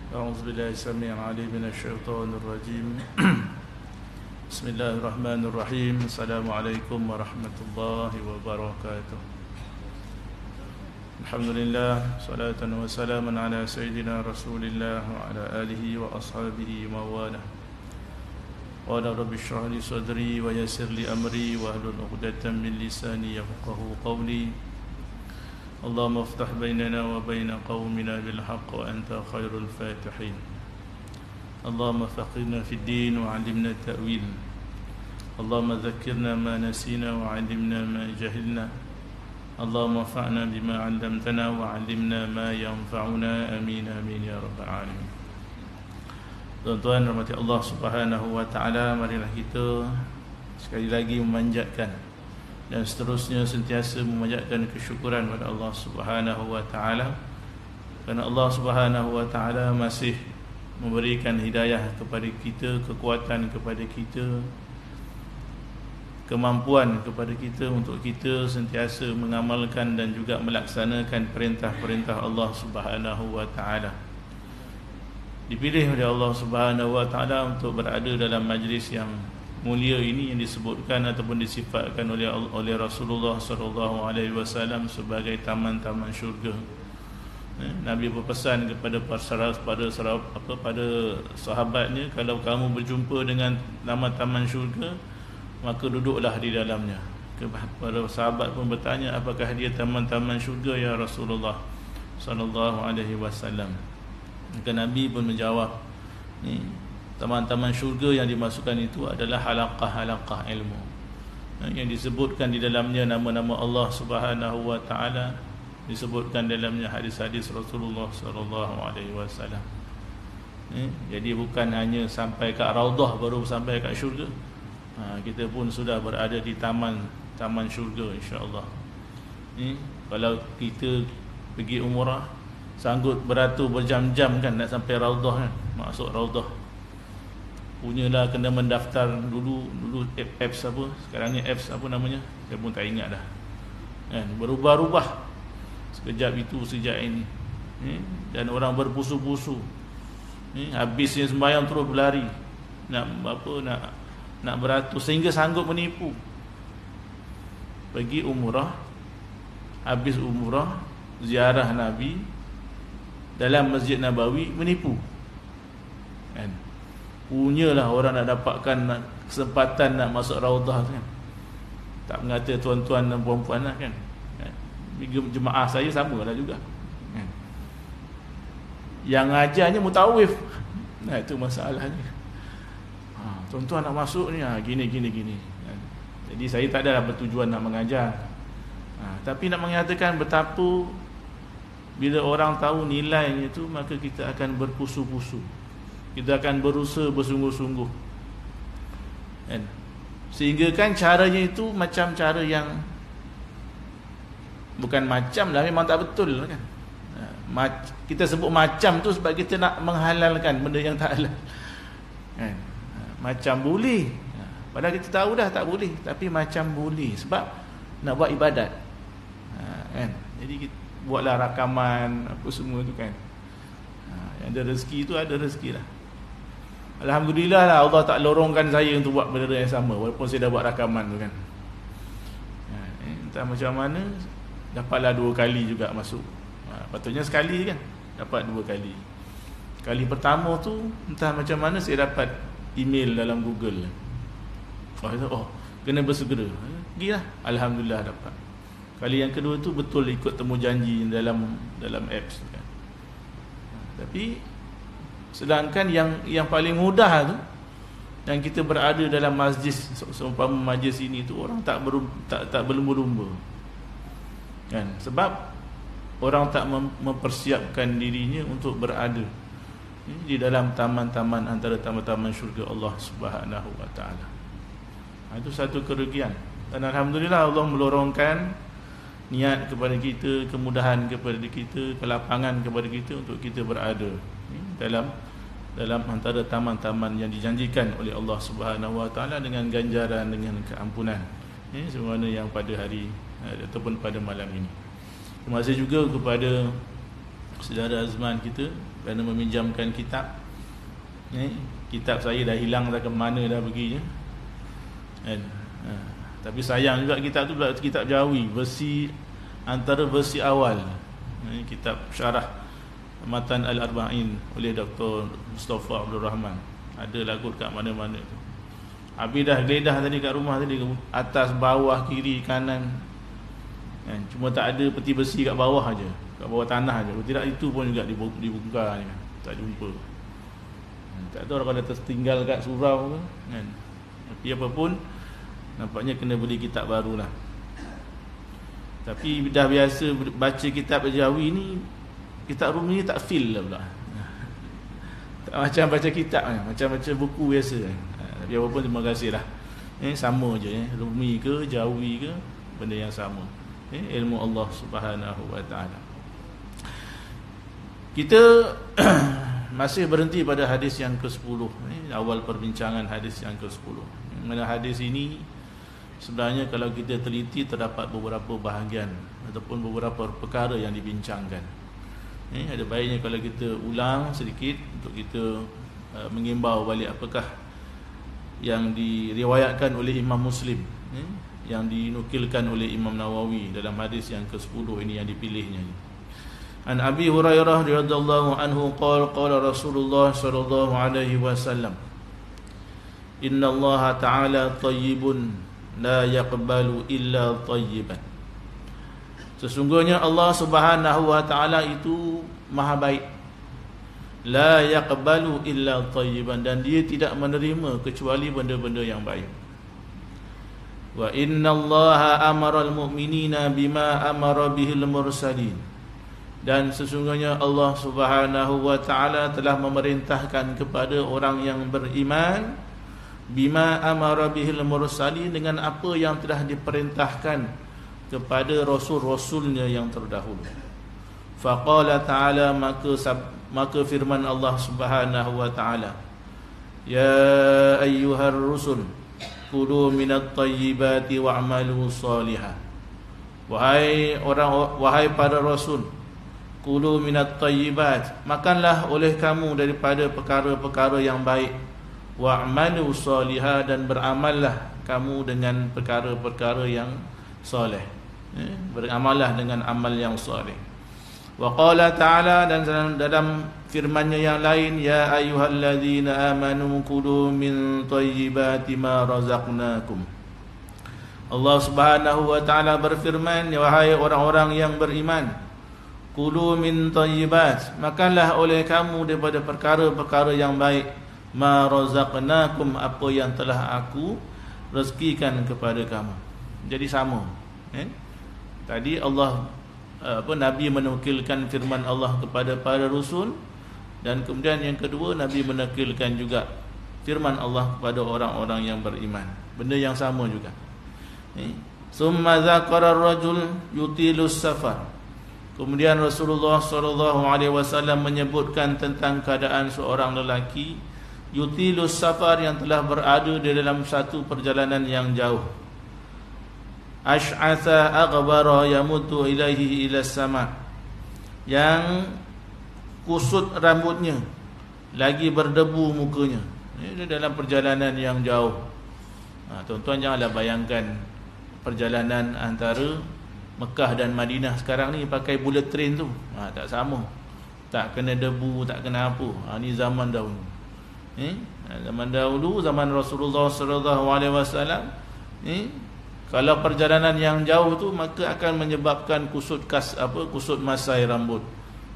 أعوذ بالله السميع العليم من الشيطان الرجيم بسم الله الرحمن الرحيم السلام عليكم ورحمة الله وبركاته الحمد لله صلاة وسلاما على سيدنا رسول الله وعلى آله وأصحابه ومواله قال رب اشرح لي صدري ويسر لي أمري واحلل عقدة من لساني يفقهوا قولي اللهم افتح بيننا وبين قومنا بالحق وأنت خير الفاتحين اللهم فقهنا في الدين وعلمنا التأويل اللهم ذكرنا ما نسينا وعلمنا ما جهلنا اللهم انفعنا بما علمتنا وعلمنا ما ينفعنا آمين آمين يا رب العالمين. Tuan-tuan rahmati Allah Subhanahu wa taala, marilah kita sekali lagi memanjatkan dan seterusnya sentiasa memanjatkan kesyukuran kepada Allah Subhanahu wa taala, kerana Allah Subhanahu wa taala masih memberikan hidayah kepada kita, kekuatan kepada kita, kemampuan kepada kita untuk kita sentiasa mengamalkan dan juga melaksanakan perintah-perintah Allah Subhanahu wa taala. Dipilih oleh Allah Subhanahu wa taala untuk berada dalam majlis yang mulia ini yang disebutkan ataupun disifatkan oleh Rasulullah sallallahu alaihi wasallam sebagai taman-taman syurga. Nabi berpesan kepada pada sahabatnya, kalau kamu berjumpa dengan taman-taman syurga, maka duduklah di dalamnya. Para sahabat pun bertanya, apakah dia taman-taman syurga ya Rasulullah sallallahu alaihi wasallam? Maka Nabi pun menjawab, taman-taman syurga yang dimasukkan itu adalah halaqah-halaqah ilmu, yang disebutkan di dalamnya nama-nama Allah Subhanahu wa taala, disebutkan dalamnya hadis-hadis Rasulullah sallallahu alaihi wasallam. Jadi bukan hanya sampai kat raudhah baru sampai kat syurga. Kita pun sudah berada di taman syurga insya-Allah. Kalau kita pergi umrah, sanggup beratur berjam-jam kan nak sampai raudhah kan, masuk raudhah. Punyalah kena mendaftar dulu apps apa, sekarang ni apps apa namanya, saya pun tak ingat dah kan, berubah-ubah sekejap itu sejak ini, dan orang berpusu-pusu, habisnya sembahyang terus berlari nak beratur sehingga sanggup menipu. Pergi umrah, habis umrah ziarah Nabi dalam Masjid Nabawi, menipu kan. Punyalah orang nak dapatkan kesempatan nak masuk raudhah kan, tak mengata tuan-tuan dan puan-puan lah kan. Jemaah saya sama lah juga kan. Yang ngajarnya mutawif, itu masalahnya. Tuan-tuan nak masuk ni gini kan. Jadi saya tak adalah bertujuan nak mengajar, tapi nak mengatakan betapa bila orang tahu nilainya itu, maka kita akan berpusu-pusu, kita akan berusaha bersungguh-sungguh kan? Sehingga kan caranya itu macam cara yang bukan macam lah, memang tak betul kan. Kita sebut macam tu sebab kita nak menghalalkan benda yang tak halal kan? Macam boleh, padahal kita tahu dah tak boleh, tapi macam boleh sebab nak buat ibadat kan. Jadi kita buatlah rakaman apa semua tu kan. Yang ada rezeki tu ada rezeki lah. Alhamdulillah lah, Allah tak lorongkan saya untuk buat benda yang sama, walaupun saya dah buat rakaman tu kan. Entah macam mana, dapatlah 2 kali juga masuk. Patutnya sekali kan, dapat 2 kali. Kali pertama tu entah macam mana saya dapat email dalam Google. Kena bersegera. Pergilah, alhamdulillah dapat. Kali yang kedua tu betul ikut temu janji dalam apps kan. Tapi sedangkan yang paling mudah tu, yang kita berada dalam masjid, seumpama majlis ini tu, orang tak berlumba-lumba kan, sebab orang tak mempersiapkan dirinya untuk berada di dalam taman-taman, antara taman-taman syurga Allah Subhanahu wa taala. Itu satu kerugian. Dan alhamdulillah Allah melorongkan niat kepada kita, kemudahan kepada kita, kelapangan kepada kita untuk kita berada dalam antara taman-taman yang dijanjikan oleh Allah Subhanahu wa taala dengan ganjaran, dengan keampunan, sebagaimana yang pada hari ataupun pada malam ini. Terima kasih juga kepada saudara Azman kita kerana meminjamkan kitab. Kitab saya dah hilang, dah ke mana dah perginya. Tapi sayang juga kitab tu pula kitab Jawi, antara versi awal. Kitab syarah Matan Al-Arba'in oleh Dr. Mustafa Abdul Rahman. Ada lagu kat mana-mana tu. Habis dah geledah tadi kat rumah tadi, atas, bawah, kiri, kanan. Cuma tak ada peti besi kat bawah aja, kat bawah tanah aja. Kalau tidak itu pun juga dibongkar ni, tak jumpa. Tak tahu kalau tertinggal kat surau ke kan. Tapi apa pun nampaknya kena beli kitab baru lah. Tapi dah biasa baca kitab Jawi ni, kitab Rumi ni tak feel lah pula. Tak macam baca kitab kan, macam baca buku biasa kan. Tapi apa pun terima kasih lah. Sama je Rumi ke Jawi ke, benda yang sama. Ilmu Allah Subhanahu wa ta'ala. Kita masih berhenti pada hadis yang ke-10, awal perbincangan hadis yang ke-10. Mana hadis ini sebenarnya kalau kita teliti terdapat beberapa bahagian ataupun beberapa perkara yang dibincangkan. Ada baiknya kalau kita ulang sedikit untuk kita mengimbau balik apakah yang diriwayatkan oleh Imam Muslim, yang dinukilkan oleh Imam Nawawi dalam hadis yang ke-10 ini yang dipilihnya. An Abi Hurairah radhiyallahu anhu qala Rasulullah sallallahu alaihi wasallam, Inna Allah ta'ala tayyibun la yaqbalu illa tayyiban. Sesungguhnya Allah Subhanahu wa ta'ala itu maha baik. La yaqbalu illa tayyiban, dan dia tidak menerima kecuali benda-benda yang baik. Wa inna Allaha amara al-mu'minina bima amara bihil mursalin, dan sesungguhnya Allah Subhanahu wa ta'ala telah memerintahkan kepada orang yang beriman bima amara bihil mursalin, dengan apa yang telah diperintahkan kepada rasul-rasulnya yang terdahulu. Faqala ta'ala, maka firman Allah Subhanahu wa ta'ala, Ya ayyuhar rusul kulu minat tayyibati wa'malu salihah. Wahai para rasul, kulu minat tayyibat, makanlah oleh kamu daripada perkara-perkara yang baik, wa'malu salihah, dan beramallah kamu dengan perkara-perkara yang soleh. Beramallah dengan amal yang soleh. Wa qala ta'ala, dan dalam firman-Nya yang lain, ya ayyuhalladzina amanu kulu min tayyibati ma razaqnakum. Allah Subhanahu wa ta'ala berfirman, wahai orang-orang yang beriman, kulu min tayyibat, makanlah oleh kamu daripada perkara-perkara yang baik, ma razaqnakum, apa yang telah aku rezekikan kepada kamu. Jadi sama. Tadi Nabi menukilkan firman Allah kepada para rasul, dan kemudian yang kedua Nabi menukilkan juga firman Allah kepada orang-orang yang beriman. Benda yang sama juga. Summa dzakara ar-rajul yutilus safar. Kemudian Rasulullah sallallahu alaihi wasallam menyebutkan tentang keadaan seorang lelaki yutilus safar, yang telah berada di dalam satu perjalanan yang jauh. Ash'atha aghbara yamuddu ilaihi ila sama, yang kusut rambutnya, lagi berdebu mukanya. Ini dalam perjalanan yang jauh. Tuan-tuan janganlah bayangkan perjalanan antara Mekah dan Madinah sekarang ni pakai bullet train tu. Tak sama. Tak kena debu, tak kena apa. Ni zaman dahulu. Zaman dahulu, zaman Rasulullah sallallahu alaihi wasallam, kalau perjalanan yang jauh tu maka akan menyebabkan kusut masai rambut,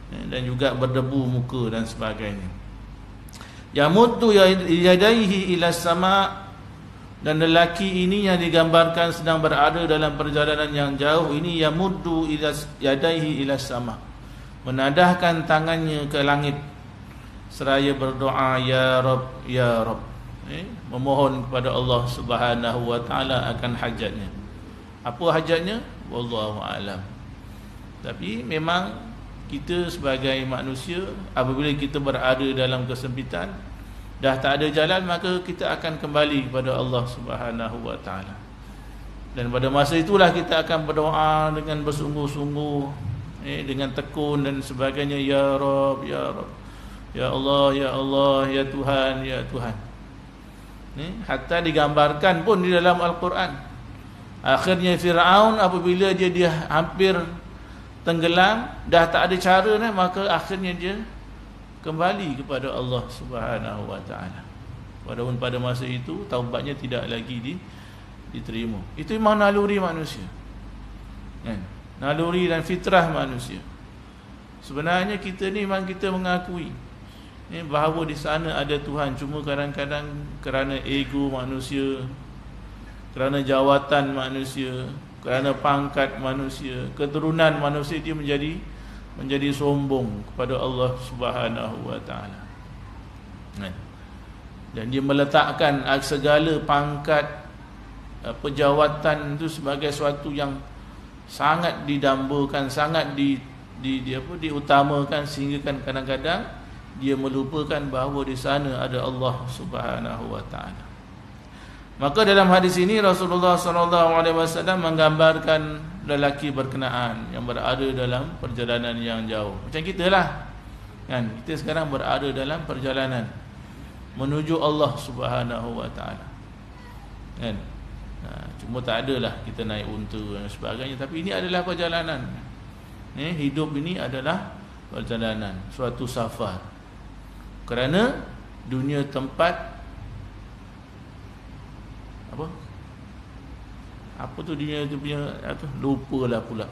dan juga berdebu muka dan sebagainya. Yamuddu yadaihi ila sama, dan lelaki ini yang digambarkan sedang berada dalam perjalanan yang jauh ini, yamuddu yadaihi ila sama, menadahkan tangannya ke langit seraya berdoa, ya Rabb, ya Rabb, memohon kepada Allah Subhanahu wa ta'ala akan hajatnya. Apa hajatnya? Wallahu a'lam. Tapi memang kita sebagai manusia, apabila kita berada dalam kesempitan, dah tak ada jalan, maka kita akan kembali kepada Allah Subhanahu wa ta'ala. Dan pada masa itulah kita akan berdoa dengan bersungguh-sungguh, dengan tekun dan sebagainya, ya Rabb, ya Rabb. Ya Allah, ya Allah, ya Tuhan, ya Tuhan. Hatta digambarkan pun di dalam Al-Quran. Akhirnya Fir'aun apabila dia hampir tenggelam, dah tak ada cara dah, maka akhirnya dia kembali kepada Allah Subhanahu wa taala. Walaupun pada masa itu taubatnya tidak lagi diterima. Itu memang naluri manusia. Kan? Naluri dan fitrah manusia. Sebenarnya kita ni memang kita mengakui bahawa di sana ada Tuhan, cuma kadang-kadang kerana ego manusia, kerana jawatan manusia, kerana pangkat manusia, keturunan manusia, dia menjadi sombong kepada Allah Subhanahu wa taala. Dan dia meletakkan segala pangkat pejawatan itu sebagai sesuatu yang sangat didambakan, sangat diutamakan, sehingga kan kadang-kadang dia melupakan bahawa di sana ada Allah Subhanahu wa taala. Maka dalam hadis ini Rasulullah SAW menggambarkan lelaki berkenaan yang berada dalam perjalanan yang jauh. Macam kita lah, kan? Kita sekarang berada dalam perjalanan menuju Allah Subhanahu wa taala, kan? Cuma tak adalah kita naik unta dan sebagainya, tapi ini adalah perjalanan. Hidup ini adalah perjalanan, suatu safar. Kerana dunia tempat apa tu dunia tu punya lupalah pula.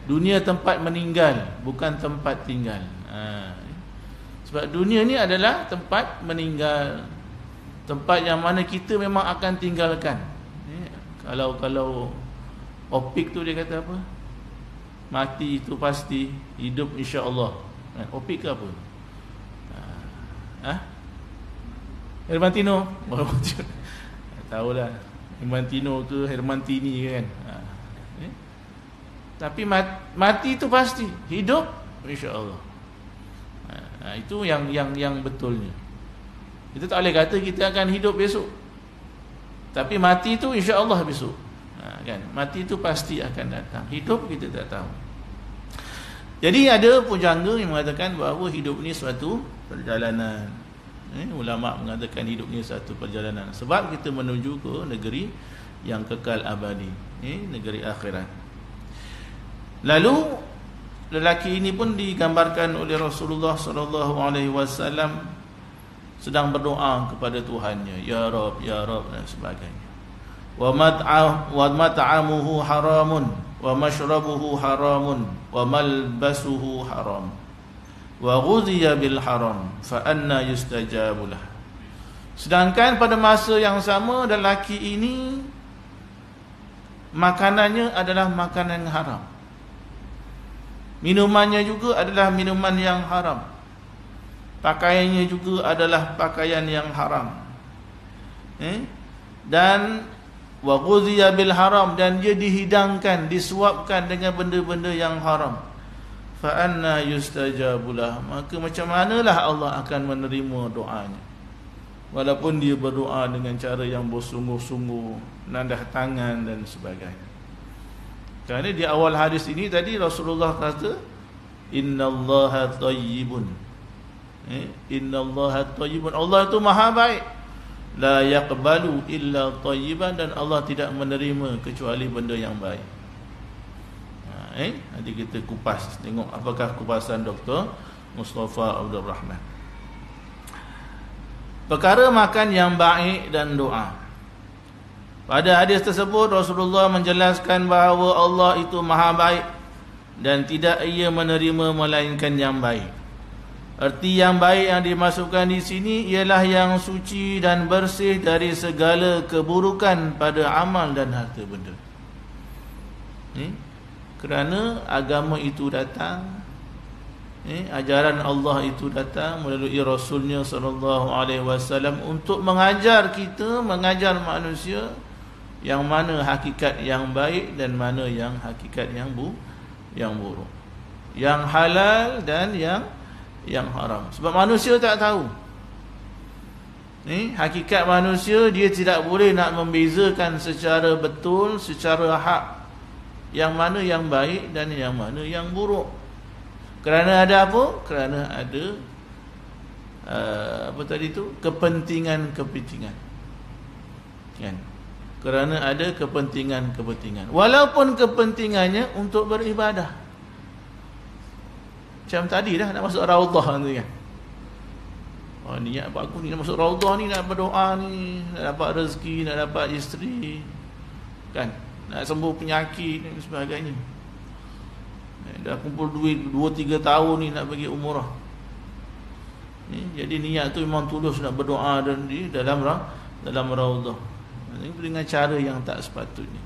Dunia tempat meninggal, bukan tempat tinggal. Sebab dunia ni adalah tempat meninggal, tempat yang mana kita memang akan tinggalkan. Kalau Opik tu dia kata apa? Mati itu pasti, hidup insya-Allah. Opik ke apa? Hermantino. Tahulah, Hermantino ke Hermantini kan. Tapi mati itu pasti, hidup insya-Allah. Itu yang betulnya. Kita tak boleh kata kita akan hidup besok, tapi mati itu insya-Allah besok. Kan? Mati itu pasti akan datang. Hidup kita tak tahu. Jadi ada pujangga yang mengatakan bahawa hidup ni suatu perjalanan. Ulama mengatakan hidup ni satu perjalanan, sebab kita menuju ke negeri yang kekal abadi, negeri akhirat. Lalu lelaki ini pun digambarkan oleh Rasulullah SAW sedang berdoa kepada Tuhannya, ya Rabb, ya Rabb dan sebagainya. Wa mat'amuhu haramun wa mashrabuhu haramun wa malbasuhu haram wa ghudhiya bil haram fa anna yustajabu lah. Sedangkan pada masa yang sama lelaki ini makanannya adalah makanan haram, minumannya juga adalah minuman yang haram, pakaiannya juga adalah pakaian yang haram, dan wa ghudhiya bil haram, dan dia dihidangkan, disuapkan dengan benda-benda yang haram. Fa anna yustajabulah, maka macam manalah Allah akan menerima doanya, walaupun dia berdoa dengan cara yang bersungguh-sungguh, nandah tangan dan sebagainya. Kerana di awal hadis ini tadi Rasulullah kata innallaha thayyibun, innallaha thayyibun, Allah itu maha baik, la yaqbalu illa thayyiban, dan Allah tidak menerima kecuali benda yang baik. Nanti kita kupas, tengok apakah kupasan Dr. Mustafa Abdul Rahman. Perkara makan yang baik dan doa. Pada hadis tersebut Rasulullah menjelaskan bahawa Allah itu maha baik dan tidak ia menerima melainkan yang baik. Arti yang baik yang dimasukkan di sini ialah yang suci dan bersih dari segala keburukan pada amal dan harta benda. Kerana agama itu datang, ajaran Allah itu datang melalui Rasulnya SAW untuk mengajar kita, mengajar manusia yang mana hakikat yang baik dan mana yang hakikat yang buruk, yang halal dan yang haram. Sebab manusia tak tahu. Hakikat manusia, dia tidak boleh nak membezakan secara betul, secara hak, yang mana yang baik dan yang mana yang buruk. Kerana ada apa? Kerana ada apa tadi tu, kepentingan-kepentingan, kan? Kerana ada kepentingan-kepentingan, walaupun kepentingannya untuk beribadah. Macam tadi dah nak masuk Raudhah tu kan. Oh, niat apa aku ni nak masuk Raudhah ni, nak berdoa ni, nak dapat rezeki, nak dapat isteri, kan? Nak sembuh penyakit dan sebagainya. Dah kumpul duit 2-3 tahun ni nak pergi umrah. Jadi niat tu memang tulus nak berdoa dan di dalam Raudhah. Ini dengan cara yang tak sepatutnya.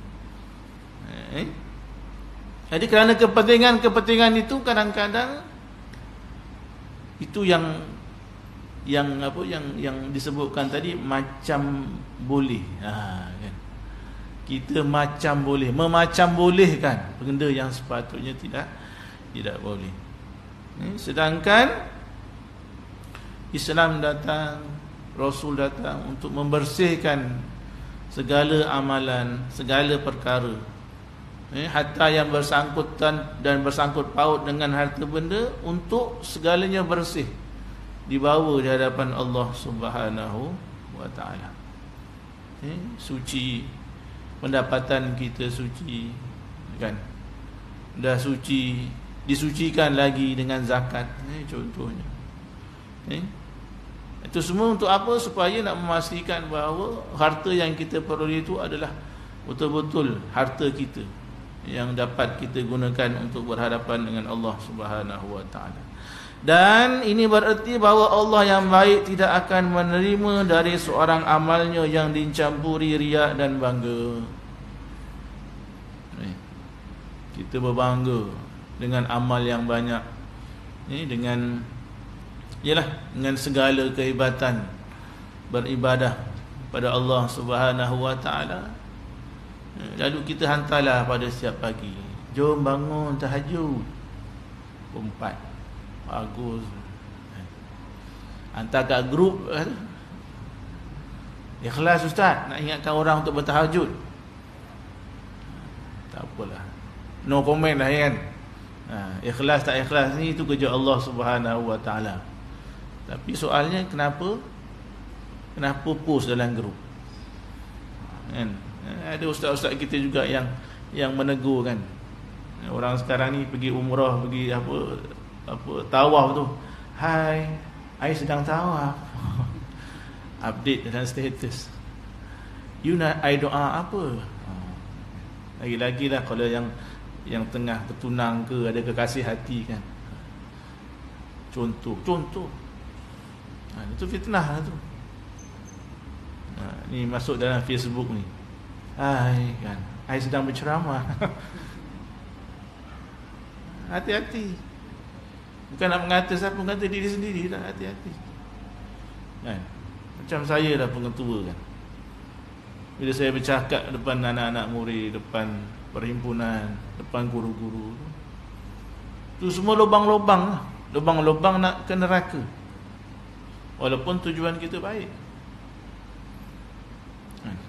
Jadi kerana kepentingan itu kadang-kadang itu yang disebutkan tadi macam boleh. Kan? Kita macam boleh, memacam bolehkan benda yang sepatutnya tidak boleh. Sedangkan Islam datang, Rasul datang untuk membersihkan segala amalan, segala perkara, hatta yang bersangkutan dan bersangkut paut dengan harta benda, untuk segalanya bersih dibawa di hadapan Allah Subhanahu wa taala. Suci, pendapatan kita suci, kan? Dah suci, disucikan lagi dengan zakat, contohnya. Itu semua untuk apa? Supaya nak memastikan bahawa harta yang kita peroleh itu adalah betul-betul harta kita yang dapat kita gunakan untuk berhadapan dengan Allah Subhanahu wa taala. Dan ini bererti bahawa Allah yang baik tidak akan menerima dari seorang amalnya yang dicampuri riak dan bangga. Kita berbangga dengan amal yang banyak, dengan segala kehebatan beribadah pada Allah Subhanahu wa taala. Lalu kita hantarlah pada setiap pagi, jom bangun tahajud 4. Bagus. Hantar kat grup, ikhlas ustaz, nak ingatkan orang untuk bertahajud. Tak apalah, no comment lah kan. Ikhlas tak ikhlas ni, itu kerja Allah Subhanahu wa taala. Tapi soalnya kenapa post dalam grup, kan? Ada ustaz-ustaz kita juga yang menegur, kan? Orang sekarang ni pergi umrah, pergi apa tawaf tu, hai, I sedang tawaf. Update dalam status, you nak I doa apa? Lagi-lagi lah kalau yang tengah bertunang ke, ada kekasih hati, kan? Contoh itu fitnah lah tu. Ni masuk dalam Facebook ni, hai, kan, I sedang berceramah. Hati-hati. Bukan nak mengata siapa, mengata diri sendiri lah. Hati-hati, kan? Macam saya dah pengetua, kan? Bila saya bercakap depan anak-anak murid, depan perhimpunan, depan guru-guru, tu semua lubang-lubang lah. Lubang-lubang nak ke neraka, walaupun tujuan kita baik.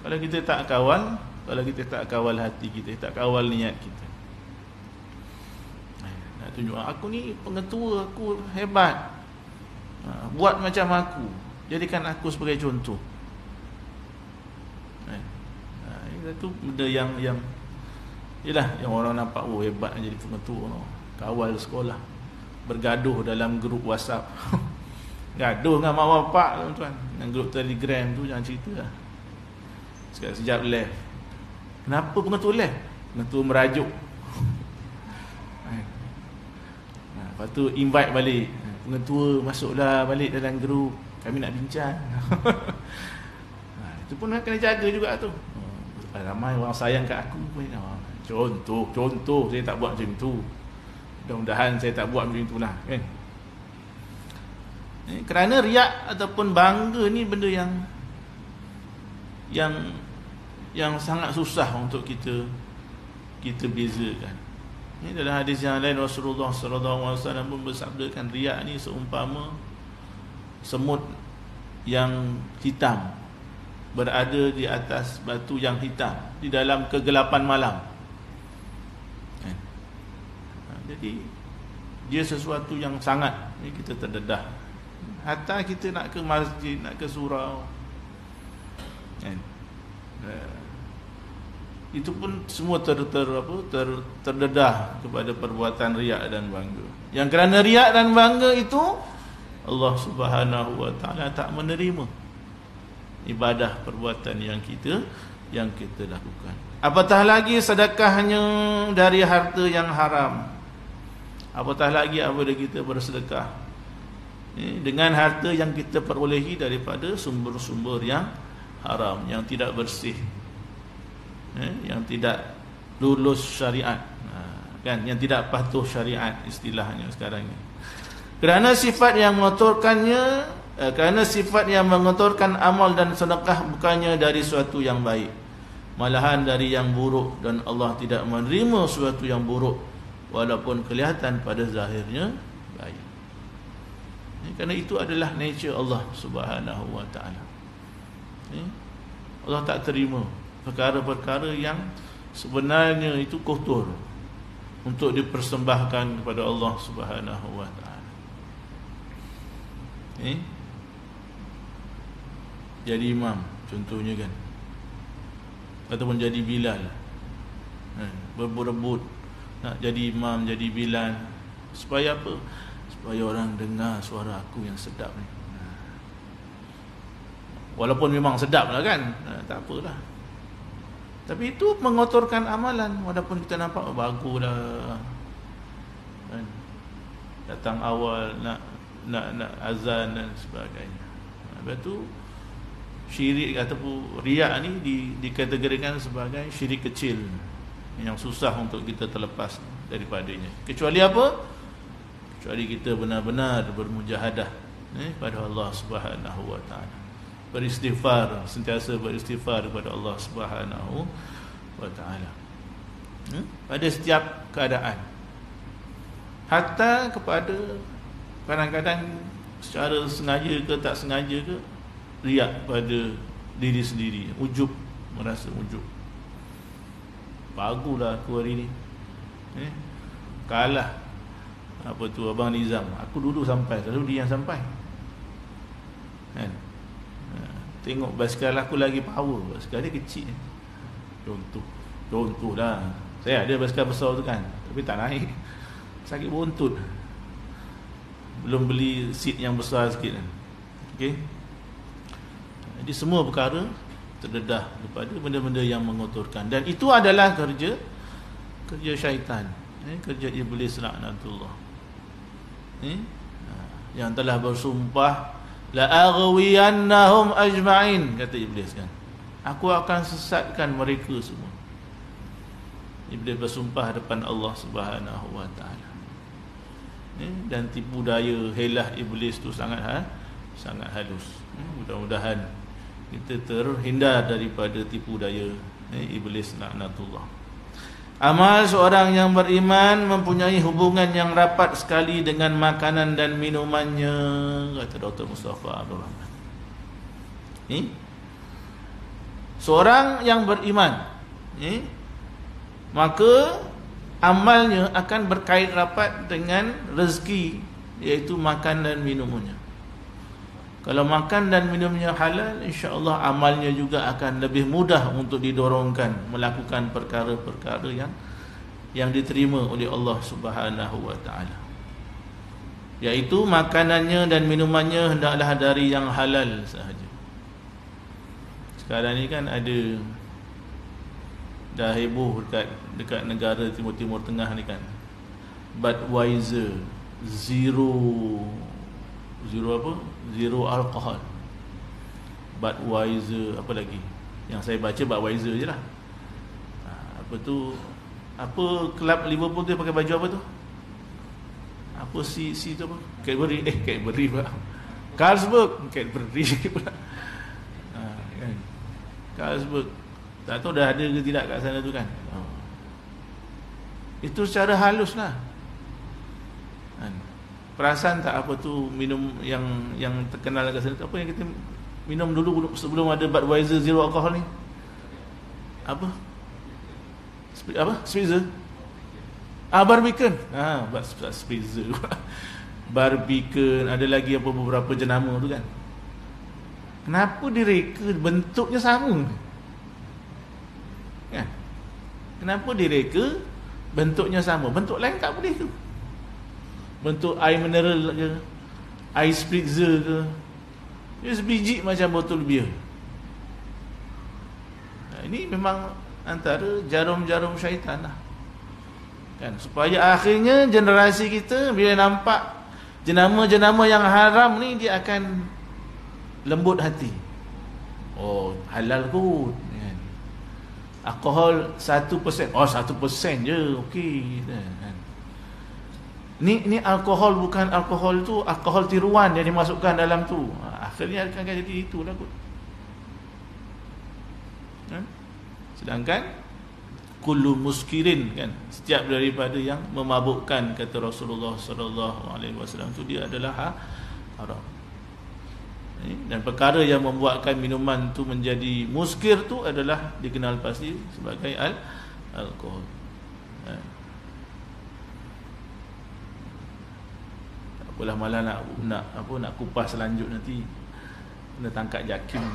Kalau kita tak kawal hati kita, tak kawal niat kita, nak tunjuk aku ni pengetua, aku hebat, buat macam aku, jadikan aku sebagai contoh. Itu benda yang yalah, yang orang nampak, oh hebat jadi pengetua, kawal sekolah, bergaduh dalam grup WhatsApp. Gaduh dengan mak bapak, tuan-tuan, dengan grup Telegram tu, jangan cerita lah. Sekejap left. Kenapa pengetua left? Pengetua merajuk. Lepas tu invite balik, pengetua masuklah balik dalam grup, kami nak bincang. Itu pun kena jaga juga tu. Ramai orang sayang kat aku. Contoh saya tak buat macam tu. Mudah-mudahan saya tak buat macam tu lah, kan? Kerana riak ataupun bangga ni benda yang sangat susah untuk kita bezakan. Ini dalam hadis yang lain, Rasulullah sallallahu alaihi wasallam pun bersabdakan, riak ni seumpama semut yang hitam berada di atas batu yang hitam di dalam kegelapan malam. Jadi dia sesuatu yang sangat, kita terdedah. hatta kita nak ke masjid, nak ke surau kan, itu pun semua terdedah kepada perbuatan riak dan bangga. Yang kerana riak dan bangga itu Allah Subhanahu wa taala tak menerima ibadah perbuatan yang kita lakukan. Apatah lagi sedekahnya dari harta yang haram. Apatah lagi apabila kita bersedekah dengan harta yang kita perolehi daripada sumber-sumber yang haram, yang tidak bersih, yang tidak lulus syariat, kan, yang tidak patuh syariat istilahnya sekarang ni. Kerana sifat yang mengotorkannya, kerana sifat yang mengotorkan amal dan sedekah bukannya dari suatu yang baik, malahan dari yang buruk, dan Allah tidak menerima suatu yang buruk walaupun kelihatan pada zahirnya baik. Kerana itu adalah nature Allah Subhanahu wa taala. Allah tak terima perkara-perkara yang sebenarnya itu kotor untuk dipersembahkan kepada Allah Subhanahu wa taala. Jadi imam contohnya kan, ataupun jadi Bilal, berebut nak jadi imam, jadi Bilal, supaya apa? Supaya orang dengar suara aku yang sedap ni. Walaupun memang sedap lah kan, tak apalah. Tapi itu mengotorkan amalan. Walaupun kita nampak baguslah kan, datang awal nak azan dan sebagainya. Lepas tu syirik ataupun riak ni dikategorikan sebagai syirik kecil yang susah untuk kita terlepas daripadanya. Kecuali apa? Kecuali kita benar-benar bermujahadah pada Allah Subhanahu wa taala. Beristighfar, sentiasa beristighfar kepada Allah Subhanahu wa taala. Pada setiap keadaan. Hatta kepada kadang-kadang secara sengaja ke tak sengaja ke, riak pada diri sendiri, ujub, merasa ujub. Baguslah aku hari ni, kalah apa tu Abang Nizam, aku dulu sampai, selalu dia yang sampai kan. Tengok basikal aku lagi power, basikal dia kecil. Contohlah, saya ada basikal besar tu kan, tapi tak naik, sakit buntut. Belum beli seat yang besar sikit kan. Okey. Jadi semua perkara terdedah daripada benda-benda yang mengotorkan, dan itu adalah kerja syaitan, kerja iblis laknatullah, yang telah bersumpah la aghwiyannahum ajma'in, kata iblis kan, aku akan sesatkan mereka semua. Iblis bersumpah depan Allah Subhanahu wa taala. Dan tipu daya helah iblis tu sangat halus. Mudah-mudahan kita terhindar daripada tipu daya iblis laknatullah. Amal seorang yang beriman mempunyai hubungan yang rapat sekali dengan makanan dan minumannya, kata Dr. Mustafa Abdul Rahman. Seorang yang beriman, maka amalnya akan berkait rapat dengan rezeki, iaitu makan dan minumnya. Kalau makan dan minumnya halal, insya-Allah amalnya juga akan lebih mudah untuk didorongkan melakukan perkara-perkara yang diterima oleh Allah Subhanahu wa taala. Iaitu makanannya dan minumannya hendaklah dari yang halal sahaja. Sekarang ni kan ada dah heboh dekat negara Timur Tengah ni kan, Budweiser zero alkohol. Budweiser, apa lagi yang saya baca, Budweiser je lah. Apa tu, apa kelab Liverpool tu pakai baju apa tu, apa si tu apa, Cadbury pula, Carlsberg, Cadbury pula, kan, Carlsberg. Tak tahu dah ada ke tidak kat sana tu kan. Itu secara halus lah kan. Perasan tak apa tu minum yang terkenal kat sana tu, apa yang kita minum dulu sebelum ada Budweiser zero alcohol ni, apa Spritzer, Barbican, Spritzer barbican, ada lagi apa beberapa jenama tu kan. Kenapa direka bentuknya sama? Kan? Kenapa direka bentuknya sama? Bentuk lain tak boleh tu. Bentuk air mineral ke, air spritzer ke, dia sebiji macam botol bir. Ini memang antara jarum-jarum syaitan lah. Kan, supaya akhirnya generasi kita bila nampak jenama-jenama yang haram ni, dia akan lembut hati. Oh, halal kot kan. Alkohol 1%. Oh, 1% je, okey kan. Ni alkohol, bukan alkohol tu, alkohol tiruan yang dimasukkan dalam tu. Akhirnya akan jadi itulah kot. Kan? Sedangkan kullu muskirin kan, setiap daripada yang memabukkan, kata Rasulullah sallallahu alaihi wasallam, tu dia adalah haram. Dan perkara yang membuatkan minuman tu menjadi muskir tu adalah dikenal pasti sebagai alkohol. Tak apalah, malah nak kupas lanjut nanti kena tangkap JAKIM.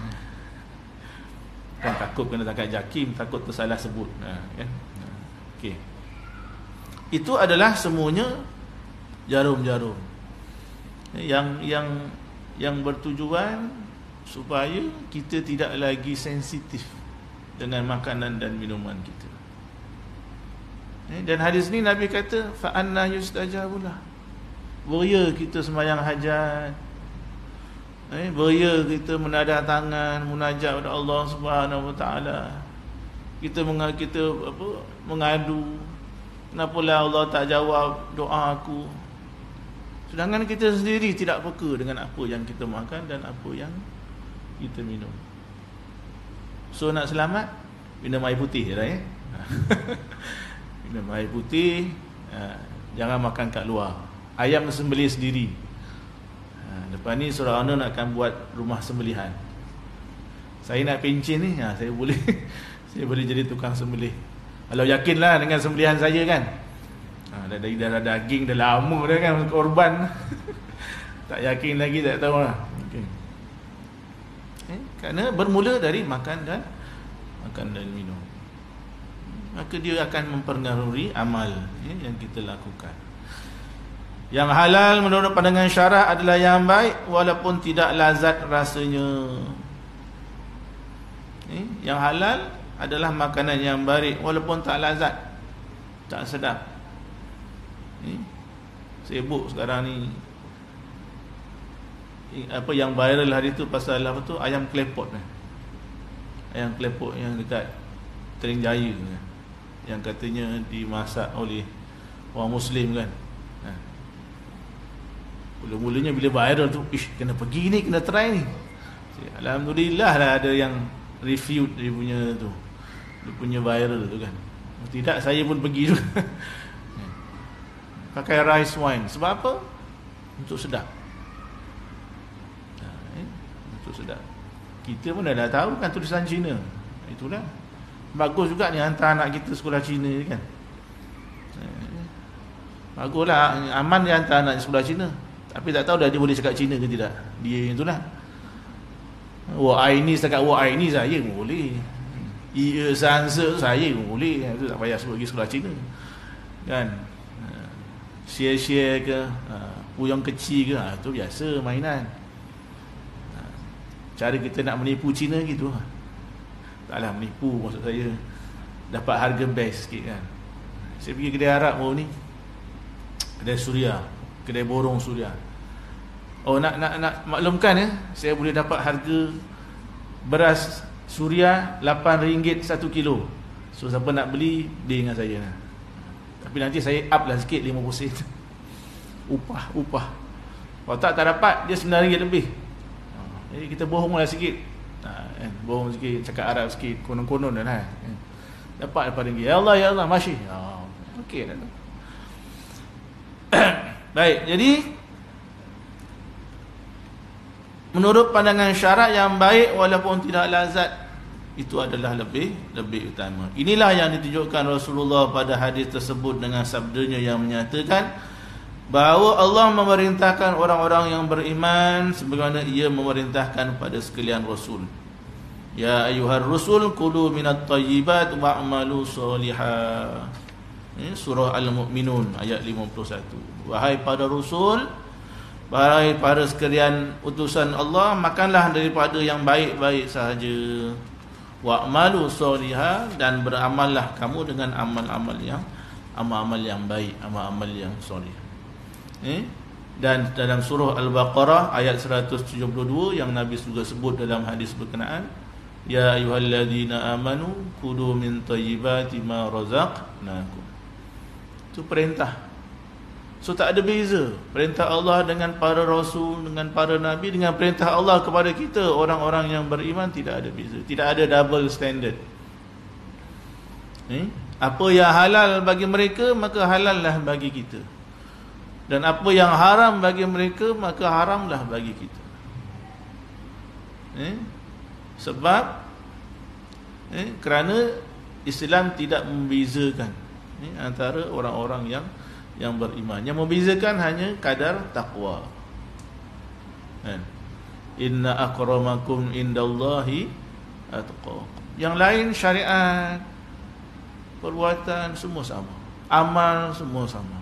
Kan takut kena tangkap JAKIM, takut tersalah sebut kan. Okey. Itu adalah semuanya jarum-jarum yang bertujuan supaya kita tidak lagi sensitif dengan makanan dan minuman kita. Dan hadis ni Nabi kata fa anna yustajabulah. Beria kita sembahyang hajat, beria kita menadah tangan munajat kepada Allah Subhanahu Wa Taala. Kita mengadu, kenapalah Allah tak jawab doa aku. Sedangkan kita sendiri tidak peka dengan apa yang kita makan dan apa yang kita minum. So nak selamat, minum air putih je lah minum air putih, jangan makan kat luar. Ayam sembelih sendiri. Lepas ni surah An-Nur akan buat rumah sembelihan. Saya nak pencin ni, saya boleh saya boleh jadi tukang sembelih. Kalau yakinlah dengan sembelihan saya kan. Dari darah daging dah lama dah kan korban. Tak yakin lagi, tak tahu lah. Okay. Kerana bermula dari makan dan minum, maka dia akan mempengaruhi amal yang kita lakukan. Yang halal menurut pandangan syarak adalah yang baik walaupun tidak lazat rasanya. Yang halal adalah makanan yang baik walaupun tak lazat, tak sedap. Sibuk sekarang ni, apa yang viral hari tu pasal apa tu, ayam klepot. Ayam klepot yang dekat Tering Jaya yang katanya dimasak oleh orang Muslim kan. Mula-mulanya bila viral tu, kena pergi ni, kena try ni. Alhamdulillah lah ada yang review dia punya viral tu kan. Tidak, saya pun pergi juga. Pakai rice wine. Sebab apa? Untuk sedap. Untuk sedap. Kita pun dah tahu kan tulisan Cina. Itulah. Bagus juga ni hantar anak kita sekolah Cina kan. Baguslah, aman dia hantar anak sekolah Cina. Tapi tak tahu dah dia boleh cakap Cina ke tidak. Dia itulah. Ini setakat ini saya boleh. Sanse saya boleh. Itu tak payah sebut pergi sekolah Cina. Kan? Share ke, puyong kecil ke, itu biasa mainan. Cara kita nak menipu Cina gitu. Taklah menipu, maksud saya dapat harga best sikit kan. Saya pergi kedai Arab baru ni, kedai Suria, kedai borong Suria. Oh, nak maklumkan saya boleh dapat harga beras Suria RM8 1 kilo. So siapa nak beli, beli dengan saya lah. Tapi nanti saya up lah sikit 50 sen. Upah. Kalau tak dapat, dia RM9 lebih. Jadi kita bohong lah sikit. Bohong sikit, cakap Arab sikit, konon-konon dah lah. Dapat RM8. Ya Allah, masih. Okey dah tu. Baik, jadi menurut pandangan syarak yang baik walaupun tidak lazat, itu adalah lebih utama. Inilah yang ditunjukkan Rasulullah pada hadis tersebut dengan sabdanya yang menyatakan bahawa Allah memerintahkan orang-orang yang beriman sebagaimana ia memerintahkan pada sekalian rasul. Ya ayyuhar rusul kulu minat thayyibat wa'malu shalihan. Surah Al-Mu'minun ayat 51. Wahai para rasul, wahai para sekalian utusan Allah, makanlah daripada yang baik-baik sahaja. Wa'malu shalihan, dan beramallah kamu dengan amal-amal yang baik, amal-amal yang soleh. Dan dalam surah Al-Baqarah ayat 172 yang Nabi juga sebut dalam hadis berkenaan, ya ayyuhalladzina amanu kulu min thayyibati ma razaqnakum. Itu perintah. So tak ada beza perintah Allah dengan para rasul, dengan para nabi, dengan perintah Allah kepada kita orang-orang yang beriman. Tidak ada beza, tidak ada double standard. Apa yang halal bagi mereka, maka halallah bagi kita. Dan apa yang haram bagi mereka, maka haramlah bagi kita. Sebab kerana Islam tidak membezakan antara orang-orang yang beriman. Yang membezakan hanya kadar takwa. Inna akramakum indallahi atqakum. Yang lain syariat, perbuatan semua sama, amal semua sama.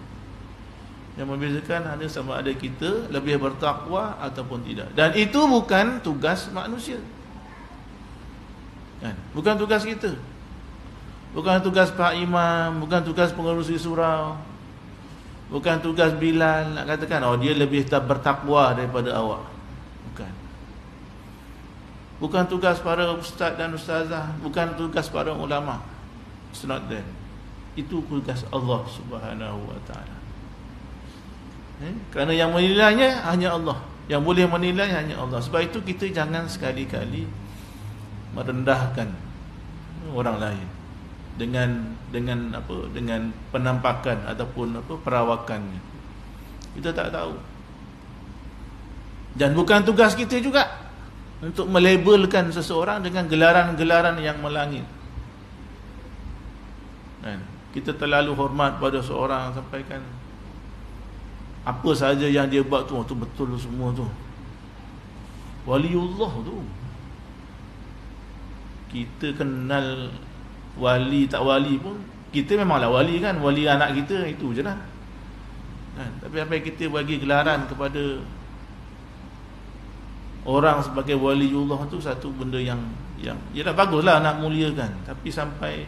Yang membezakan hanya sama ada kita lebih bertakwa ataupun tidak. Dan itu bukan tugas manusia, bukan tugas kita, bukan tugas Pak Imam, bukan tugas pengerusi surau, bukan tugas Bilal nak katakan dia lebih bertakwa daripada awak. Bukan tugas para ustaz dan ustazah, bukan tugas para ulama. It's not that. Itu tugas Allah Subhanahu wa taala. Kerana yang menilainya hanya Allah, yang boleh menilai hanya Allah. Sebab itu kita jangan sekali-kali merendahkan orang lain dengan penampakan ataupun perawakannya. Kita tak tahu. Dan bukan tugas kita juga untuk melabelkan seseorang dengan gelaran-gelaran yang melangit. Kita terlalu hormat pada seorang sampaikan apa sahaja yang dia buat tu betul semua tu. Waliullah tu. Kita kenal wali tak wali pun, kita memanglah wali kan, wali anak kita, itu je lah. Tapi apa yang kita bagi gelaran kepada orang sebagai waliullah tu satu benda yang ya dah baguslah nak muliakan, tapi sampai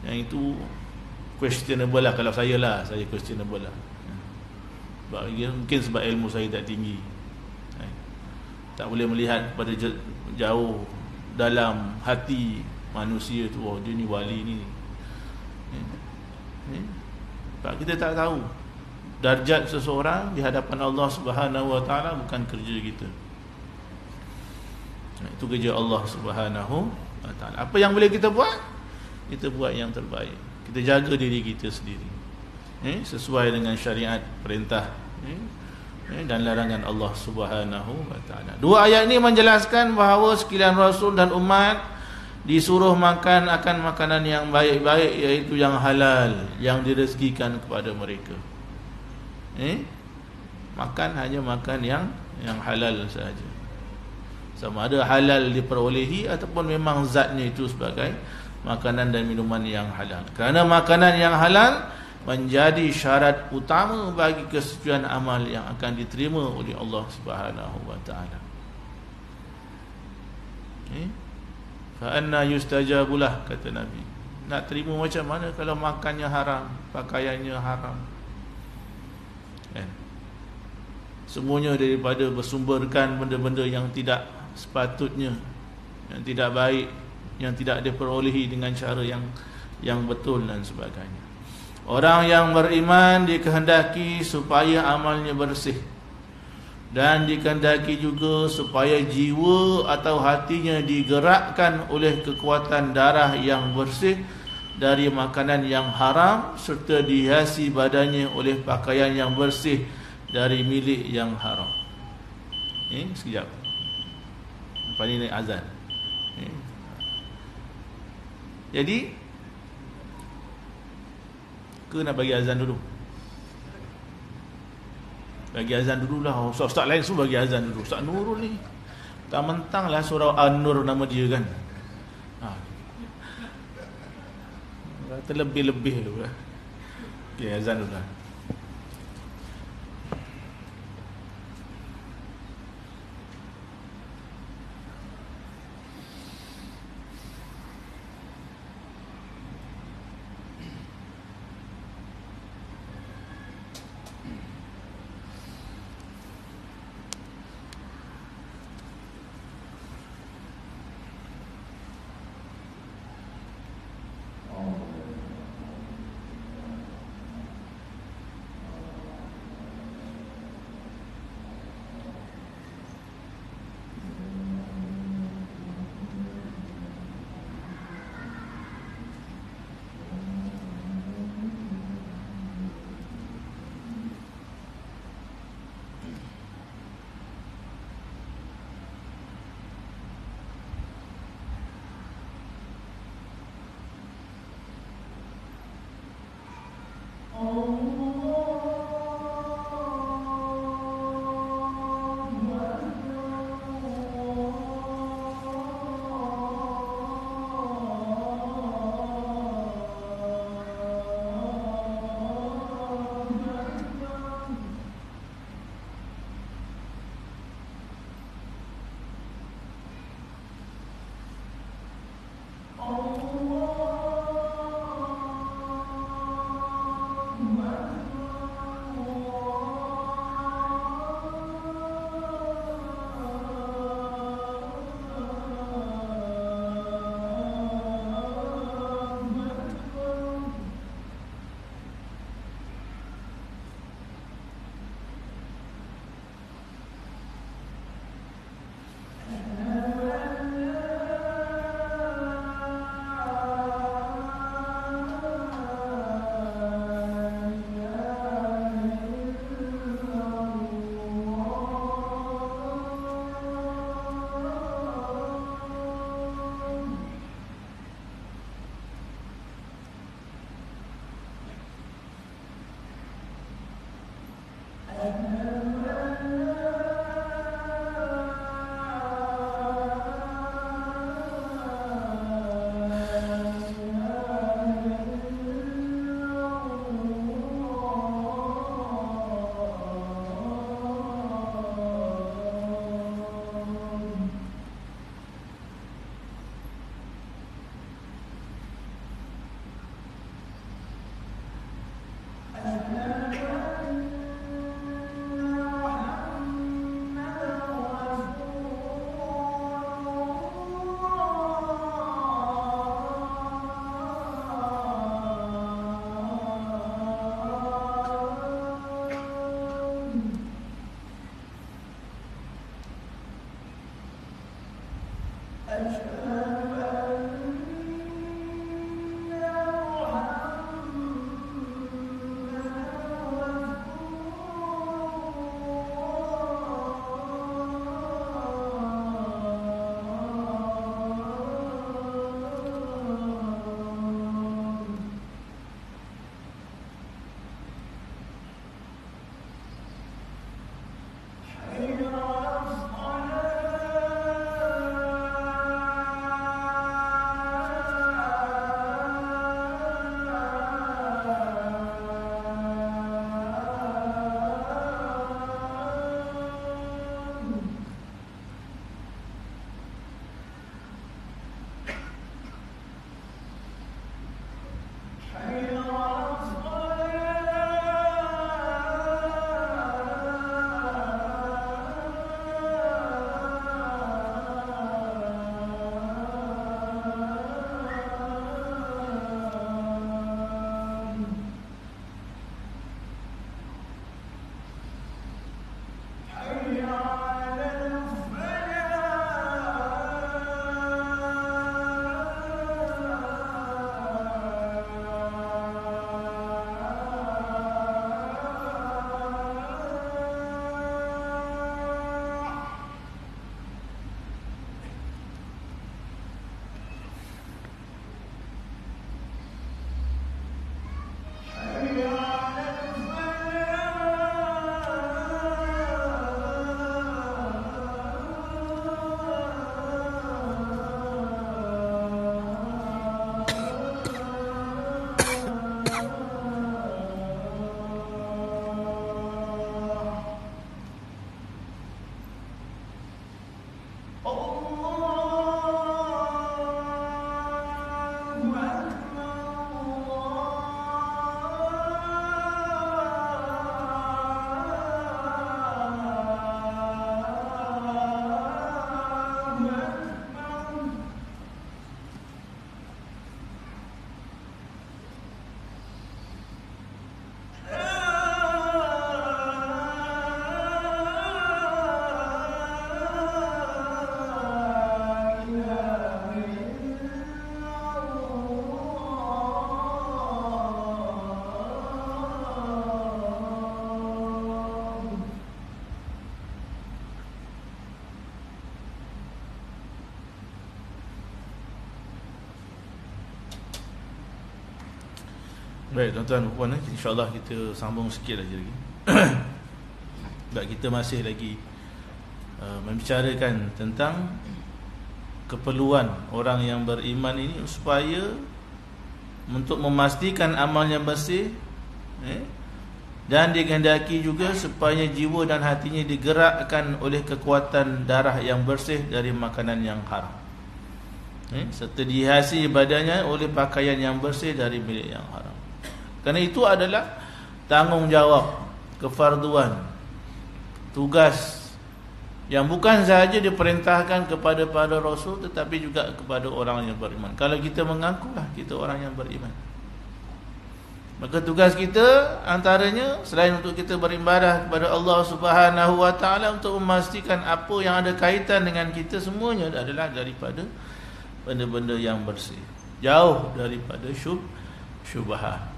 yang itu questionable lah. Kalau saya questionable lah. Mungkin sebab ilmu saya tak tinggi, tak boleh melihat pada jauh dalam hati manusia tu, dia ni wali ni. Sebab kita tak tahu darjat seseorang di hadapan Allah Subhanahu wa taala, bukan kerja kita. Itu kerja Allah Subhanahu wa taala. Apa yang boleh kita buat? Kita buat yang terbaik. Kita jaga diri kita sendiri, sesuai dengan syariat, perintah dan larangan Allah Subhanahu wa taala. Dua ayat ini menjelaskan bahawa sekalian rasul dan umat disuruh makan akan makanan yang baik-baik, iaitu yang halal, yang direzekikan kepada mereka. Makan hanya makan yang halal sahaja. Sama ada halal diperolehi ataupun memang zatnya itu sebagai makanan dan minuman yang halal. Kerana makanan yang halal menjadi syarat utama bagi kesucian amal yang akan diterima oleh Allah Subhanahu wa taala. Fa anna yustajabulah, kata Nabi. Nak terima macam mana kalau makannya haram, pakaiannya haram? Semuanya daripada bersumberkan benda-benda yang tidak sepatutnya, yang tidak baik, yang tidak diperolehi dengan cara yang betul dan sebagainya. Orang yang beriman dikehendaki supaya amalnya bersih, dan dikehendaki juga supaya jiwa atau hatinya digerakkan oleh kekuatan darah yang bersih dari makanan yang haram, serta dihiasi badannya oleh pakaian yang bersih dari milik yang haram. Sekejap, lepas ni naik azan. Jadi ke nak bagi azan dulu? Bagi azan dululah. Ustaz-ustaz lain semua bagi azan dulu. Ustaz Nurul ni mentang-mentang lah surah An-Nur nama dia kan. Terlebih-lebih tu lah. Okay, azan dulu lah. Baik tuan-tuan dan puan, insya-Allah kita sambung sikit lagi. Sebab kita masih lagi membicarakan tentang keperluan orang yang beriman ini supaya untuk memastikan amalnya bersih, dan dikehendaki juga supaya jiwa dan hatinya digerakkan oleh kekuatan darah yang bersih dari makanan yang haram, serta dihiasi badannya oleh pakaian yang bersih dari milik yang haram. Kerana itu adalah tanggungjawab, kefarduan, tugas yang bukan sahaja diperintahkan kepada para rasul tetapi juga kepada orang yang beriman. Kalau kita mengakulah kita orang yang beriman, maka tugas kita antaranya selain untuk kita beribadah kepada Allah Subhanahu wa taala, untuk memastikan apa yang ada kaitan dengan kita semuanya adalah daripada benda-benda yang bersih, jauh daripada syubhat,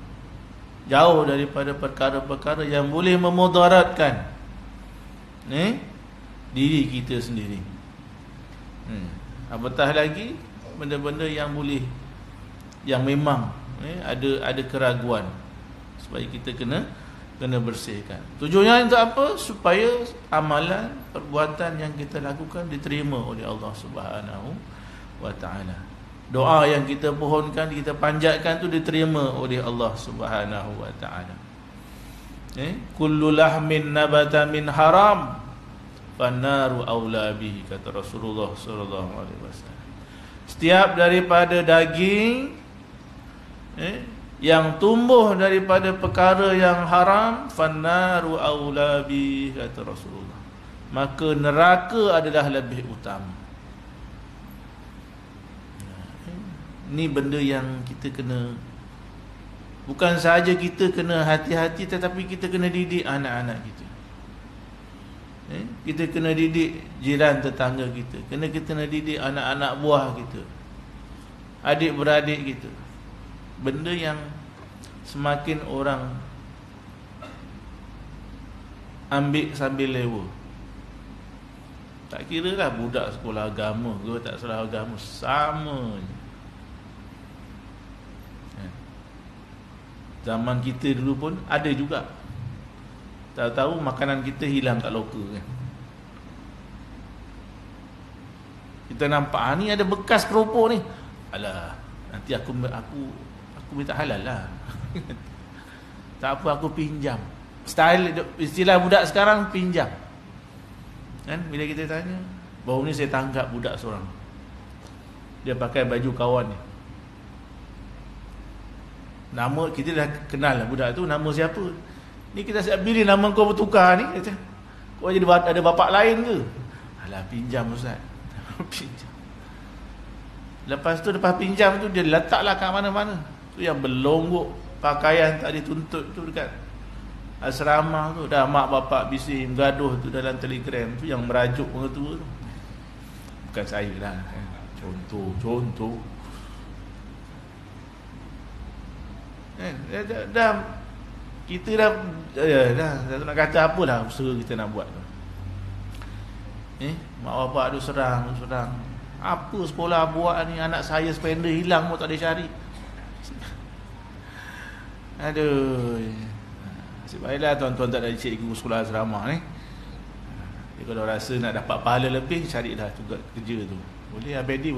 jauh daripada perkara-perkara yang boleh memudaratkan diri kita sendiri. Apatah lagi benda-benda yang boleh, yang memang ada keraguan, supaya kita kena bersihkan. Tujuannya untuk apa? Supaya amalan, perbuatan yang kita lakukan diterima oleh Allah Subhanahu wa taala. Doa yang kita pohonkan, kita panjatkan tu diterima oleh Allah Subhanahu wa taala. Kullu lahmin nabata min haram fannaru aula bihi, kata Rasulullah sallallahu alaihi wasallam. Setiap daripada daging yang tumbuh daripada perkara yang haram, fannaru aula bihi, kata Rasulullah, maka neraka adalah lebih utama. Ni benda yang kita kena, bukan sahaja kita kena hati-hati, tetapi kita kena didik anak-anak kita. Kita kena didik jiran tetangga kita, kita kena didik anak-anak buah kita, adik-beradik kita. Benda yang semakin orang ambil sambil lewa, tak kira lah budak sekolah agama ke tak sekolah agama, sama je. Zaman kita dulu pun ada juga, tahu-tahu makanan kita hilang kat loker kan. Kita nampak ni ada bekas keropok ni, alah nanti aku minta halal lah. Tak apa, aku pinjam. Istilah budak sekarang pinjam kan. Bila kita tanya, baru ni saya tangkap budak seorang, dia pakai baju kawan ni, nama kita dah kenal lah budak tu, nama siapa ni, kita siap pilih nama kau bertukar ni, kata kau jadi ada bapak lain ke? Alah pinjam ustaz. Pinjam. Lepas tu lepas pinjam tu dia letaklah kat mana-mana. Tu yang berlonggok pakaian tak dituntut tu dekat asrama tu, dah mak bapak bising gaduh tu dalam Telegram tu, yang merajuk orang tua tu. Bukan saya lah, contoh. Dah kita dah nak kata apalah usaha kita nak buat tu. Mak bapak tu serang. Apa sekolah buat ni, anak saya spender hilang pun tak ada cari. Aduh. Nasib baiklah tuan-tuan tak ada cikgu sekolah asrama ni. Dia kalau rasa nak dapat pahala lebih, carilah juga kerja tu. Boleh abadi.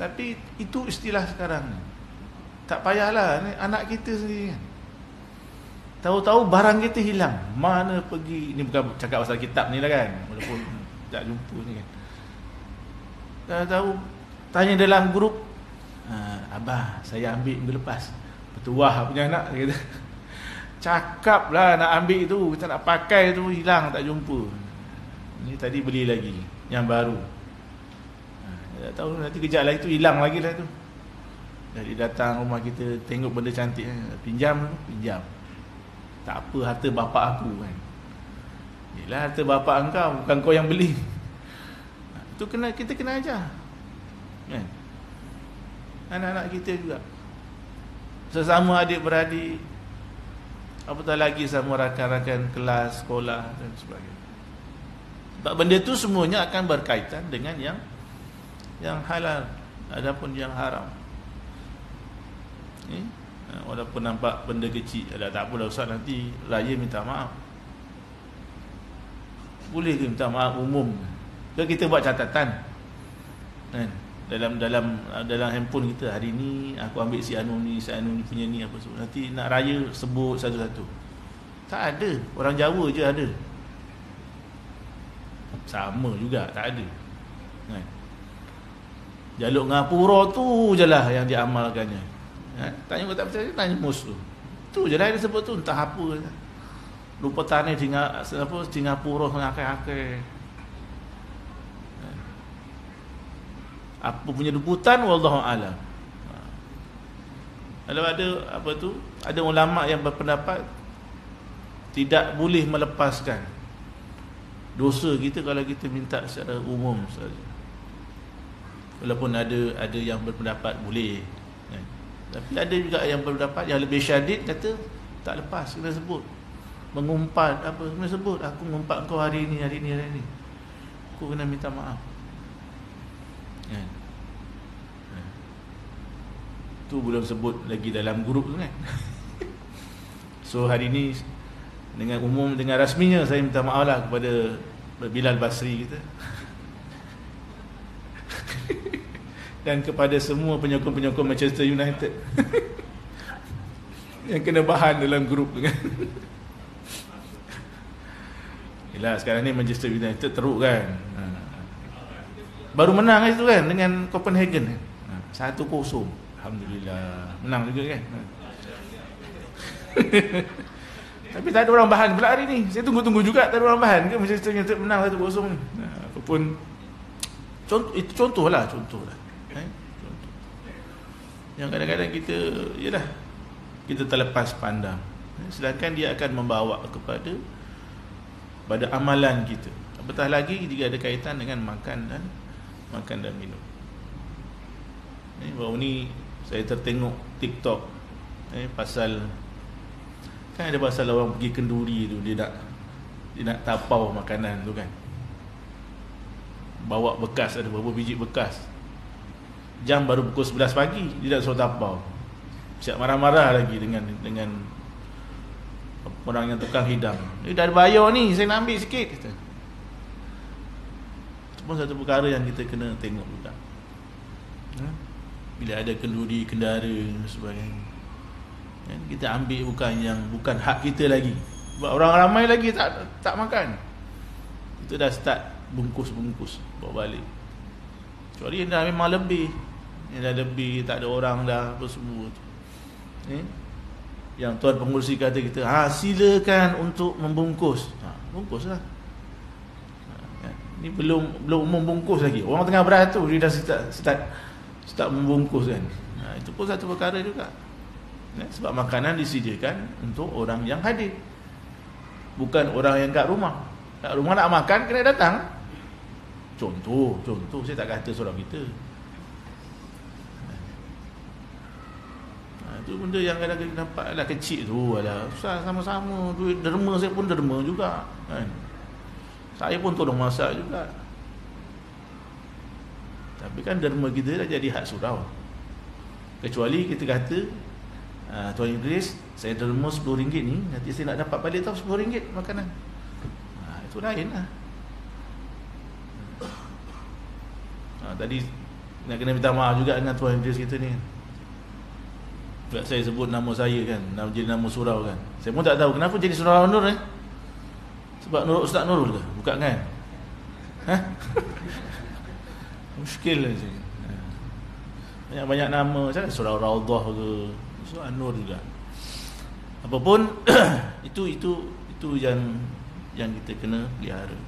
Tapi itu istilah sekarang ni. Tak payahlah ni, anak kita sendiri kan. Tahu-tahu barang kita hilang, mana pergi. Ini bukan cakap pasal kitab ni lah kan, walaupun tak jumpa ni kan. Tahu-tahu tanya dalam grup, abah saya ambil minggu lepas, petuah punya anak, dia kata. Cakap lah nak ambil tu, kita nak pakai tu, hilang tak jumpa. Ni tadi beli lagi yang baru, tak tahu nanti kejap lagi tu hilang lagi lah tu. Jadi datang rumah kita, tengok benda cantik, pinjam. Tak apa, harta bapak aku kan. Yelah, harta bapak engkau, bukan kau yang beli. Itu kita kena ajar kan? Anak-anak kita juga, sesama adik-beradik, apatah lagi sama rakan-rakan kelas, sekolah dan sebagainya. Sebab benda tu semuanya akan berkaitan dengan yang halal, adapun yang haram. Walaupun nampak benda kecil, tak apalah ustaz, nanti raya minta maaf. Boleh ke minta maaf umum? Ke kita buat catatan kan, dalam handphone kita, hari ni aku ambil si Anu ni punya ni apa semua, nanti nak raya sebut satu-satu. Tak ada. Orang Jawa je ada. Sama juga, tak ada kan? Jaluk ngapura tu je lah yang diamalkannya. Tanya kau tak percaya, tanya mus tu je lah dia sebut tu, entah apa. Lupa tanah Singapura ngakai-ngakai. Apa punya duputan, wallahu alam. Kalau ada apa tu, ada ulama yang berpendapat tidak boleh melepaskan dosa kita kalau kita minta secara umum saja. Walaupun ada yang berpendapat boleh, kan? Tapi ada juga yang berpendapat yang lebih syadid, kata tak lepas, kena sebut. Mengumpat apa, kena sebut. Aku mengumpat kau hari ni. Aku kena minta maaf, kan? Tu belum sebut lagi dalam grup tu, kan? So hari ni dengan umum, dengan rasminya, saya minta maaf lah kepada Bilal Basri kita dan kepada semua penyokong-penyokong Manchester United yang kena bahan dalam grup tu, kan? Yelah, sekarang ni Manchester United teruk, kan? Baru menang itu, kan, dengan Copenhagen, 1-0. Alhamdulillah, menang juga, kan? Tapi tak ada orang bahan pula hari ni. Saya tunggu-tunggu juga tak ada orang bahan ke Manchester United menang 1-0 ni. Apapun, itu contoh lah. Contoh. Yang kadang-kadang kita, yalah, kita terlepas pandang, sedangkan dia akan membawa kepada amalan kita. Apatah lagi jika ada kaitan dengan makan dan minum. Baru ni saya tertengok TikTok, pasal, kan ada pasal orang pergi kenduri tu, dia nak tapau makanan tu, kan, bawa bekas, ada beberapa biji bekas, jam baru pukul 11 pagi dia dah suruh tapau. Siap marah-marah lagi dengan orang yang tukang hidang. Dia dah ada bayar ni, saya nak ambil sikit, kata. Itu pun satu perkara yang kita kena tengok juga. Bila ada kenduri, kendara dan sebagainya, kita ambil bukan hak kita lagi. Sebab orang ramai lagi tak makan, kita dah start bungkus-bungkus bawa balik. Kecuali yang dah memang lebih, tak ada orang dah apa semua tu, yang tuan pengurusi kata kita, silakan untuk membungkus, bungkuslah. Ni belum membungkus lagi, orang tengah beratur dia dah start membungkus, kan. Itu pun satu perkara juga. Sebab makanan disediakan untuk orang yang hadir, bukan orang yang kat rumah. Kat rumah nak makan, kena datang. Contoh, saya tak kata seorang kita. Itu benda yang kadang-kadang nampak lah kecil tu, susah, sama-sama duit derma, saya pun derma juga, kan. Saya pun tolong masak juga. Tapi kan derma kita dah jadi hak surau. Kecuali kita kata, Tuan Idris, saya derma RM10 ni, nanti saya nak dapat balik tau RM10 makanan. Itu lain lah. Tadi nak kena minta maaf juga dengan Tuan Idris kita ni. Sebab saya sebut nama saya, kan, jadi nama surau, kan. Saya pun tak tahu kenapa jadi surau Nur, Sebab Ustaz Nurul ke? Bukan, kan? Muskil lah saya. Banyak-banyak nama, macam surau Raudhah ke, surau Nur juga. Apapun itu yang kita kena pelihara,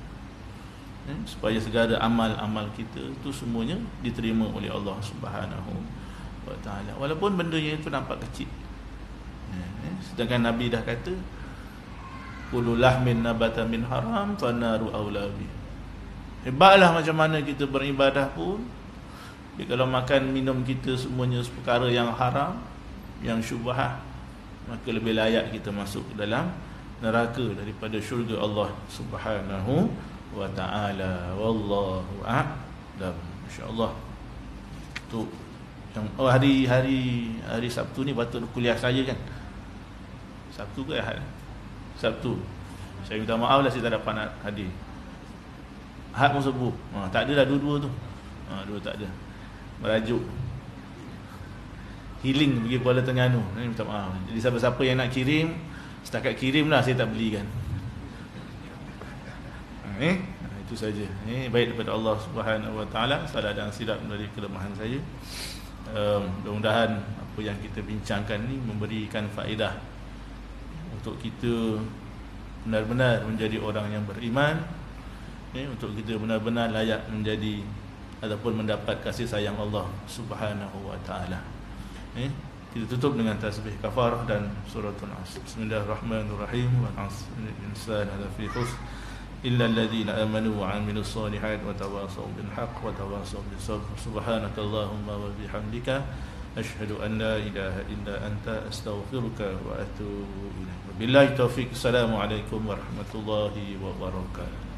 supaya segala amal-amal kita itu semuanya diterima oleh Allah Subhanahu wa ta'ala, walaupun benda yang itu nampak kecil. Sedangkan Nabi dah kata, kullu lahmin nabata min haram fanaru aula bi. Hebatlah macam mana kita beribadah pun, tapi kalau makan minum kita semuanya perkara yang haram, yang syubhat, maka lebih layak kita masuk ke dalam neraka daripada syurga Allah Subhanahu wa ta'ala. Wallahu a'lam. InsyaAllah tu hari Sabtu ni patut kuliah saja kan. Sabtu ke Ahad? Sabtu. Saya minta maaf lah saya tak dapat nak hadir. Ahad pun subuh. Tak ada dah dua-dua tu. Dua tak ada. Merajuk healing pergi Kuala Terengganu. Minta maaf. Jadi siapa-siapa yang nak kirim, setakat kirim lah, saya tak belikan. Itu saja. Baik daripada Allah Subhanahu Wa Taala. Salah dan silap dari kelemahan saya. Mudah-mudahan apa yang kita bincangkan ni memberikan faedah untuk kita benar-benar menjadi orang yang beriman, untuk kita benar-benar layak menjadi ataupun mendapat kasih sayang Allah Subhanahu Wa Taala. Kita tutup dengan tasbih kafarah dan suratul Asr. Bismillahirrahmanirrahim. Wal 'asr innal insana lafi khusr illa alladhina amanu wa 'amilus solihati wa tawassaw bil haqq wa tawassaw bis sabr. Subhanakallahumma wa bihamdika asyhadu an la ilaha illa anta astaghfiruka wa atubu ilaik. Billahi taufiq. Assalamualaikum warahmatullahi wabarakatuh.